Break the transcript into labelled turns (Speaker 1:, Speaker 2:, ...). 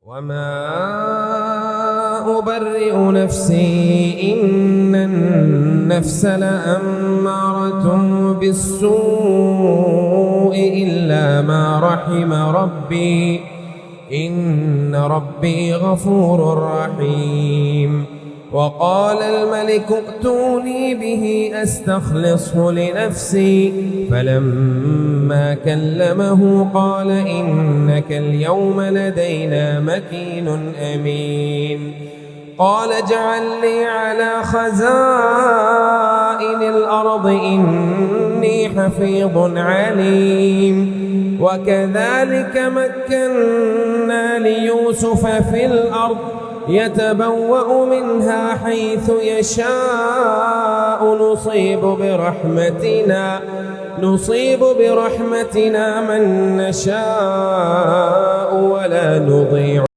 Speaker 1: وما أبرئ نفسي إن النفس لأمارة بالسوء إلا ما رحم ربي إن ربي غفور رحيم. وقال الملك ائتوني به أستخلصه لنفسي فلما كلمه قال إنك اليوم لدينا مكين أمين. قال اجعلني على خزائن الأرض إني حفيظ عليم. وكذلك مكنا ليوسف في الأرض يتبوأ منها حيث يشاء نصيب برحمتنا من نشاء ولا نضيع